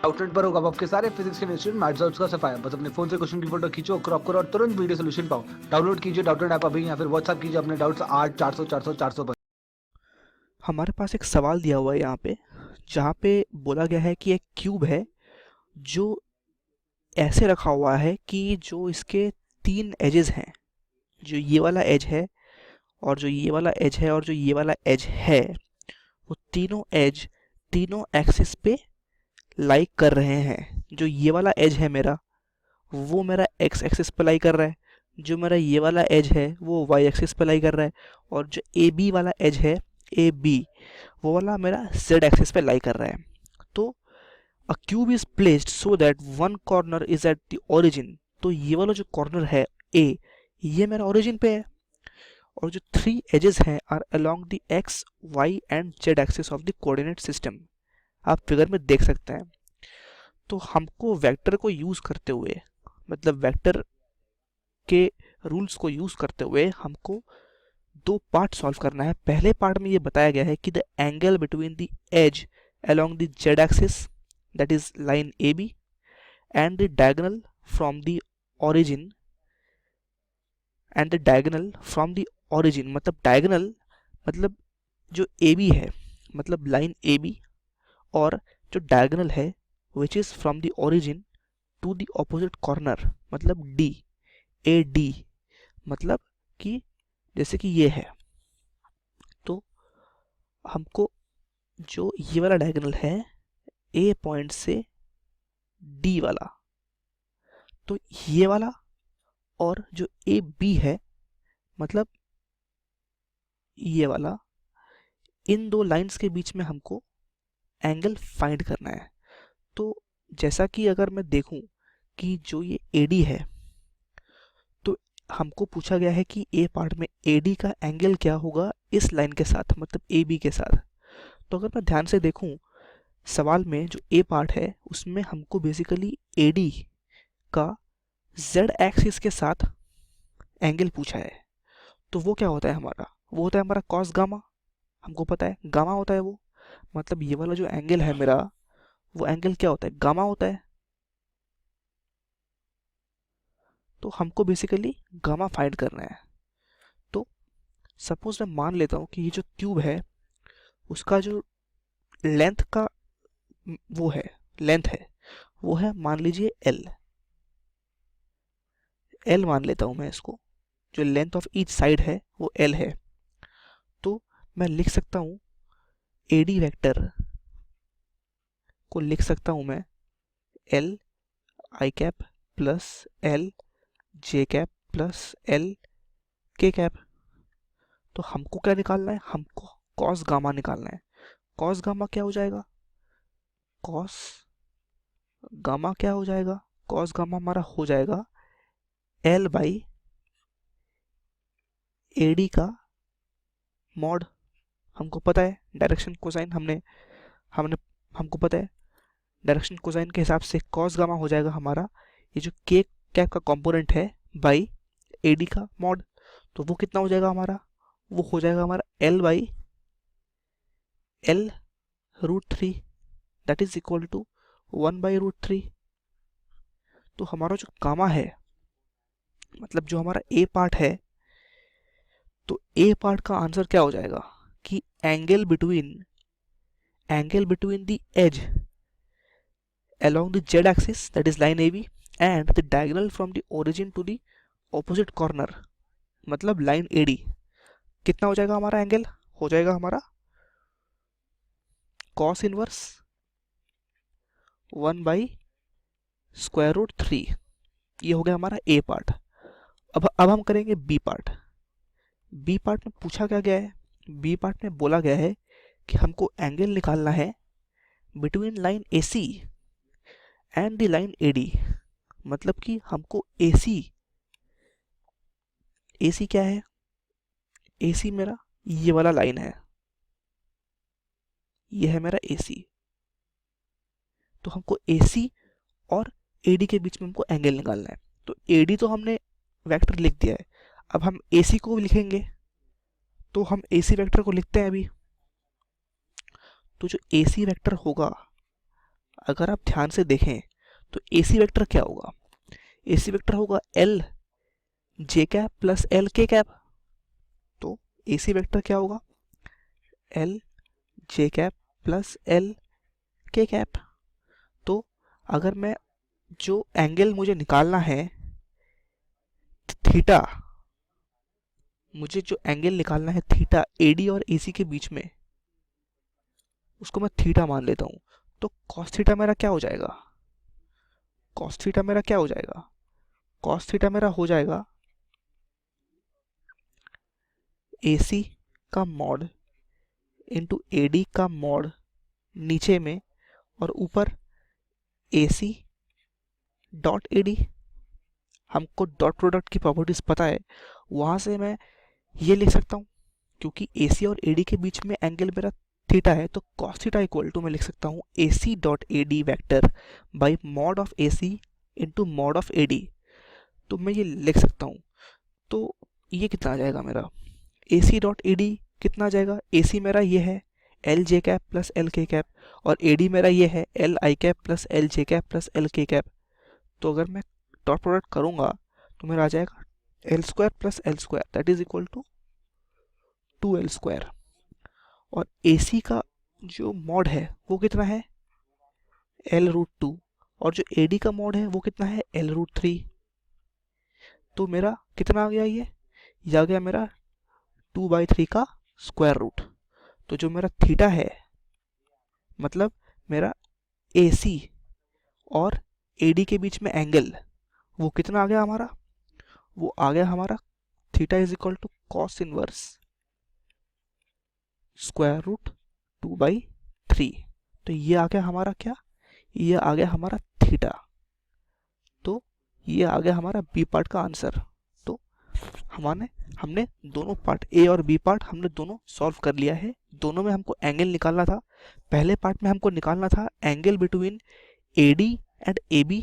Outlet पर होगा आपके सारे फिजिक्स के इंस्टीट्यूट मैथ्स और उसका सफाया। बस अपने फोन से क्वेश्चन की फोटो खींचो, क्रॉप करो और तुरंत वीडियो सोल्यूशन पाओ। डाउनलोड कीजिए डाउटनेट ऐप अभी या फिर व्हाट्सएप कीजिए अपने डाउट्स 8 400 400 400 पर। हमारे पास एक सवाल दिया हुआ है यहाँ पे, जहाँ पे बोला गया है कि एक क्यूब है जो ऐसे रखा हुआ है कि जो इसके तीन एजेस हैं, जो ये वाला एज है और जो ये वाला एज है और जो ये वाला एज है, वो तीनों एज तीनों एक्सिस पे लाई कर रहे हैं। जो ये वाला एज है मेरा, वो मेरा एक्स एक्सिस पे लाई कर रहा है। जो मेरा ये वाला एज है वो वाई एक्सिस पे लाई कर रहा है। और जो ए बी वाला एज है, ए बी, वो वाला मेरा जेड एक्सिस पे लाई कर रहा है। तो अ cube is placed so that one corner is at the origin. तो ये वाला जो कॉर्नर है ए, ये मेरा ओरिजिन पे है। और जो थ्री एजेस हैं are along the x Y and Z axis of the coordinate system. आप फिगर में देख सकते हैं। तो हमको वेक्टर को यूज करते हुए, मतलब वेक्टर के रूल्स को यूज करते हुए हमको दो पार्ट सॉल्व करना है। पहले पार्ट में ये बताया गया है कि the angle between the age along the Z axis, that is line A B, and the diagonal from the origin, and the diagonal from the origin, मतलब डायगोनल मतलब जो ए बी है, मतलब लाइन ए बी, और जो diagonal है which is from the origin to the opposite corner, मतलब D, A D, मतलब कि जैसे कि ये है। तो हमको जो ये वाला डायगोनल है ए पॉइंट से डी वाला, तो ये वाला और जो ए बी है, मतलब ये वाला, इन दो लाइंस के बीच में हमको एंगल फाइंड करना है। तो जैसा कि अगर मैं देखूं कि जो ये एडी है, तो हमको पूछा गया है कि ए पार्ट में एडी का एंगल क्या होगा इस लाइन के साथ, मतलब ए बी के साथ। तो अगर मैं ध्यान से देखूं सवाल में, जो ए पार्ट है उसमें हमको बेसिकली एडी का जेड एक्सिस के साथ एंगल पूछा है। तो वो क्या होता है हमारा, वो होता है हमारा कॉस गामा। हमको पता है गामा होता है वो, मतलब ये वाला जो एंगल है मेरा, वो एंगल क्या होता है, गामा होता है। तो हमको बेसिकली गामा फाइंड करना है। तो सपोज मैं मान लेता हूँ कि ये जो क्यूब है उसका जो लेंथ का वो है, लेंथ है, वो है मान लीजिए एल। एल मान लेता हूँ मैं इसको, जो लेंथ ऑफ ईच साइड है वो एल है। तो मैं लिख सकता हूँ एडी वेक्टर को लिख सकता हूँ मैं L I cap plus L J cap plus L के कैप। तो हमको क्या निकालना है, हमको कॉस गामा निकालना है। कॉस गामा क्या हो जाएगा, कॉस गामा क्या हो जाएगा, कॉस गामा हमारा हो जाएगा एल बाई एडी का मॉड। हमको पता है डायरेक्शन कोसाइन, हमने हमने हमको पता है डायरेक्शन कोसाइन के हिसाब से कॉस गामा हो जाएगा हमारा ये जो के कैप का कंपोनेंट है बाई एडी का मॉड। तो वो कितना हो जाएगा हमारा, वो हो जाएगा हमारा L by L root three, that is equal to 1/√3। तो हमारा जो गामा है, मतलब जो हमारा ए पार्ट है, तो ए पार्ट का आंसर क्या हो जाएगा कि angle between the age along the z axis, that is line AB, and the diagonal from the origin to the opposite corner, मतलब लाइन AD, कितना हो जाएगा हमारा एंगल, हो जाएगा हमारा cos इनवर्स 1/√3। ये हो गया हमारा ए पार्ट। अब हम करेंगे बी पार्ट। बी पार्ट में पूछा क्या गया है, बी पार्ट में बोला गया है कि हमको एंगल निकालना है between line AC and the line AD। मतलब कि हमको AC क्या है, AC मेरा ये वाला लाइन है, ये है मेरा AC। तो हमको AC और AD के बीच में हमको एंगल निकालना है। तो AD तो हमने वेक्टर लिख दिया है, अब हम AC को भी लिखेंगे। तो हम AC वेक्टर को लिखते हैं अभी। तो जो AC वेक्टर होगा, अगर आप ध्यान से देखें तो AC वेक्टर क्या होगा? AC वेक्टर होगा L जे कैप प्लस L के कैप। तो AC वेक्टर क्या होगा? L जे कैप प्लस L के कैप। तो अगर मैं जो एंगल मुझे निकालना है थीटा, मुझे जो एंगल निकालना है थीटा AD और AC के बीच में, उसको मैं थीटा मान लेता हूं। तो cos थीटा मेरा क्या हो जाएगा? cos थीटा मेरा क्या हो जाएगा? cos थीटा मेरा हो जाएगा AC का मॉड इंटू AD का मॉड नीचे में, और ऊपर AC डॉट AD। हमको डॉट प्रोडक्ट की प्रॉपर्टीज पता है, वहां से मैं ये लिख सकता हूँ, क्योंकि AC और AD के बीच में एंगल मेरा थीटा है, तो cos थीटा इक्वल टू मैं लिख सकता हूँ AC dot AD vector by mod of AC into mod of AD। तो मैं ये लिख सकता हूँ। तो ये कितना आ जाएगा मेरा? AC डॉट AD कितना आ जाएगा? AC मेरा ये है L जे कैप प्लस L के कैप, और AD मेरा ये है L आई कैप प्लस L जे कैप प्लस L के कैप। तो अगर मैं डॉट प्रोडक्ट करूँगा तो मेरा आ जाएगा L square plus L square, that is equal to 2L square. और AC का जो मॉड है वो कितना है? L√2। और जो AD का मॉड है वो कितना है? L√3। तो मेरा कितना आ गया? ये आ गया मेरा 2/3 का स्क्वायर रूट। तो जो मेरा थीटा है, मतलब मेरा AC और AD के बीच में एंगल, वो कितना आ गया हमारा? वो आ गया हमारा theta is equal to cos inverse square root 2/3। तो ये आ गया हमारा क्या? ये आ गया हमारा थीटा। तो ये आ गया हमारा बी पार्ट का आंसर। तो हमने दोनों पार्ट ए और बी पार्ट हमने दोनों सॉल्व कर लिया है। दोनों में हमको एंगल निकालना था। पहले पार्ट में हमको निकालना था angle between AD and AB,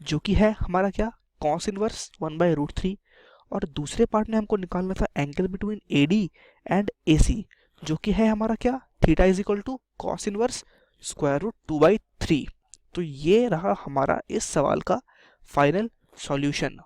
जो कि है हमारा क्या? Cos inverse 1/√3। और दूसरे पार्ट में हमको निकालना था angle between AD and AC, जो कि है हमारा क्या? Theta is equal to cos inverse square root 2/3। तो ये रहा हमारा इस सवाल का फाइनल सॉल्यूशन।